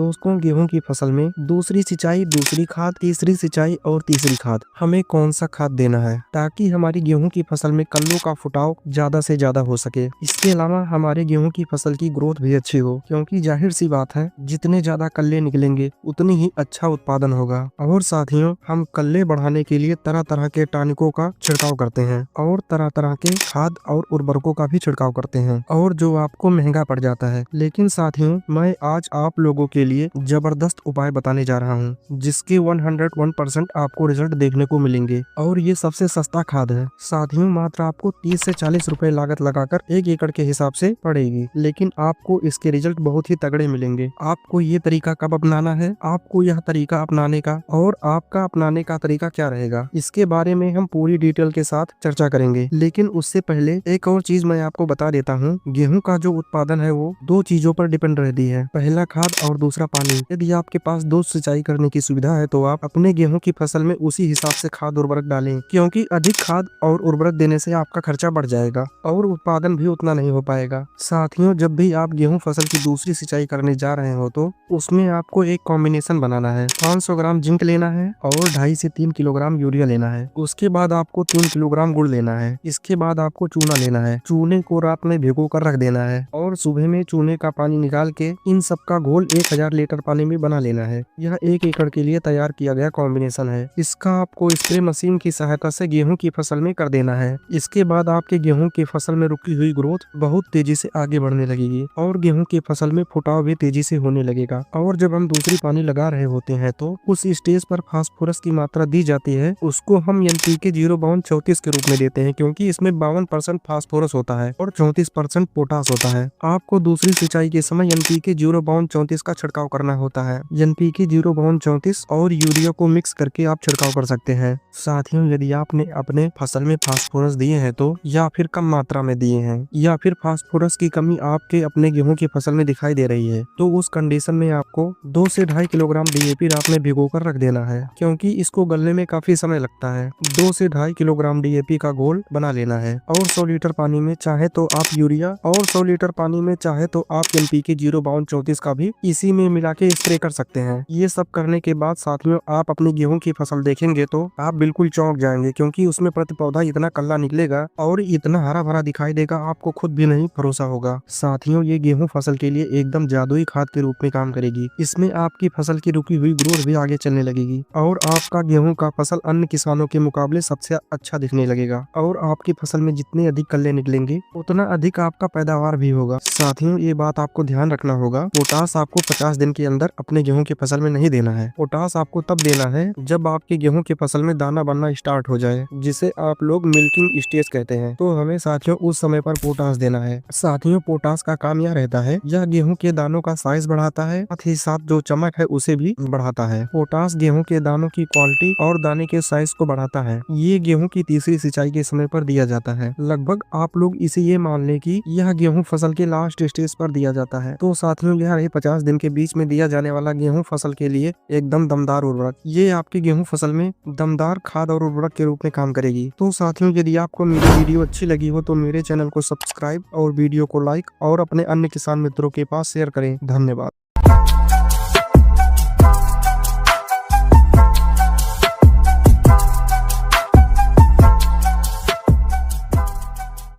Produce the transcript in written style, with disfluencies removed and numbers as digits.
दोस्तों, गेहूं की फसल में दूसरी सिंचाई, दूसरी खाद, तीसरी सिंचाई और तीसरी खाद हमें कौन सा खाद देना है ताकि हमारी गेहूं की फसल में कल्लों का फुटाव ज्यादा से ज्यादा हो सके। इसके अलावा हमारे गेहूं की फसल की ग्रोथ भी अच्छी हो, क्योंकि जाहिर सी बात है जितने ज्यादा कल्ले निकलेंगे उतनी ही अच्छा उत्पादन होगा। और साथियों, हम कल्ले बढ़ाने के लिए तरह तरह के टॉनिकों का छिड़काव करते हैं और तरह तरह के खाद और उर्वरकों का भी छिड़काव करते हैं, और जो आपको महंगा पड़ जाता है। लेकिन साथियों, मैं आज आप लोगों के लिए जबरदस्त उपाय बताने जा रहा हूं, जिसके 101% आपको रिजल्ट देखने को मिलेंगे। और ये सबसे सस्ता खाद है साथियों, मात्र आपको 30 से 40 रुपए लागत लगाकर 1 एकड़ के हिसाब से पड़ेगी, लेकिन आपको इसके रिजल्ट बहुत ही तगड़े मिलेंगे। आपको ये तरीका कब अपनाना है, आपको यह तरीका अपनाने का और आपका अपनाने का तरीका क्या रहेगा, इसके बारे में हम पूरी डिटेल के साथ चर्चा करेंगे। लेकिन उससे पहले एक और चीज मैं आपको बता देता हूँ, गेहूं का जो उत्पादन है वो 2 चीजों पर डिपेंड रहती है, पहला खाद और दूसरा पानी। यदि आपके पास 2 सिंचाई करने की सुविधा है तो आप अपने गेहूं की फसल में उसी हिसाब से खाद उर्वरक डालें, क्योंकि अधिक खाद और उर्वरक देने से आपका खर्चा बढ़ जाएगा और उत्पादन भी उतना नहीं हो पाएगा। साथियों, जब भी आप गेहूं फसल की दूसरी सिंचाई करने जा रहे हो तो उसमें आपको एक कॉम्बिनेशन बनाना है। 500 ग्राम जिंक लेना है और 2.5 से 3 किलोग्राम यूरिया लेना है। उसके बाद आपको 3 किलोग्राम गुड़ लेना है। इसके बाद आपको चूना लेना है। चूने को रात में भिगो कर रख देना है और सुबह में चूने का पानी निकाल के इन सब का घोल 1000 लीटर पानी में बना लेना है। यह 1 एकड़ के लिए तैयार किया गया कॉम्बिनेशन है। इसका आपको स्प्रे मशीन की सहायता से गेहूं की फसल में कर देना है। इसके बाद आपके गेहूं की फसल में रुकी हुई ग्रोथ बहुत तेजी से आगे बढ़ने लगेगी और गेहूं की फसल में फुटाव भी तेजी से होने लगेगा। और जब हम दूसरी पानी लगा रहे होते हैं तो उस स्टेज पर फास्फोरस की मात्रा दी जाती है, उसको हम NPK 0-34 के रूप में देते हैं, क्योंकि इसमें 52% फास्फोरस होता है और 34% पोटास होता है। आपको दूसरी सिंचाई के समय NPK 0-34 का छिड़काव करना होता है। NPK 0-34 और यूरिया को मिक्स करके आप छिड़काव कर सकते हैं। साथियों, यदि आपने अपने फसल में फास्फोरस दिए हैं तो या फिर कम मात्रा में दिए हैं या फिर फास्फोरस की कमी आपके अपने गेहूं की फसल में दिखाई दे रही है, तो उस कंडीशन में आपको 2 से 2.5 किलोग्राम DAP रात में भिगो कर रख देना है, क्योंकि इसको गलने में काफी समय लगता है। 2 से 2.5 किलोग्राम DAP का घोल बना लेना है और 100 लीटर पानी में चाहे तो आप यूरिया और 100 लीटर पानी में चाहे तो आप NPK 0-34 का भी इसी में मिला के स्प्रे कर सकते हैं। ये सब करने के बाद साथियों, आप अपनी गेहूं की फसल देखेंगे तो आप बिल्कुल चौंक जाएंगे, क्योंकि उसमें प्रति पौधा इतना कल्ला निकलेगा और इतना हरा भरा दिखाई देगा, आपको खुद भी नहीं भरोसा होगा। साथियों, ये गेहूं फसल के लिए एकदम जादुई खाद के रूप में काम करेगी। इसमें आपकी फसल की रुकी हुई ग्रोथ भी आगे चलने लगेगी और आपका गेहूं का फसल अन्य किसानों के मुकाबले सबसे अच्छा दिखने लगेगा और आपकी फसल में जितने अधिक कल्ले निकलेंगे उतना अधिक आपका पैदावार भी होगा। साथियों, ये बात आपको ध्यान रखना होगा, पोटास आपको 50 दिन के अंदर अपने गेहूं की फसल में नहीं देना है। पोटास आपको तब देना है जब आपकी गेहूं की फसल में दाना बनना स्टार्ट हो जाए, जिसे आप लोग मिल्किंग स्टेज कहते हैं, तो हमें साथियों उस समय पर पोटास देना है। साथियों, पोटास का काम यह रहता है, यह गेहूं के दानों का साइज बढ़ाता है, साथ ही साथ जो चमक है उसे भी बढ़ाता है। पोटास गेहूं के दानों की क्वालिटी और दाने के साइज को बढ़ाता है। ये गेहूं की तीसरी सिंचाई के समय पर दिया जाता है। लगभग आप लोग इसे ये मान लें कि यह गेहूं फसल के लास्ट स्टेज पर दिया जाता है। तो साथियों, यह 50 दिन के बीच में दिया जाने वाला गेहूं फसल के लिए एकदम दमदार उर्वरक, ये आपकी गेहूं फसल में दमदार खाद और उर्वरक के रूप में काम करेगी। तो साथियों, यदि आपको मेरी वीडियो अच्छी लगी हो तो मेरे चैनल को सब्सक्राइब और वीडियो को लाइक और अपने अन्य किसान मित्रों के पास शेयर करें। धन्यवाद।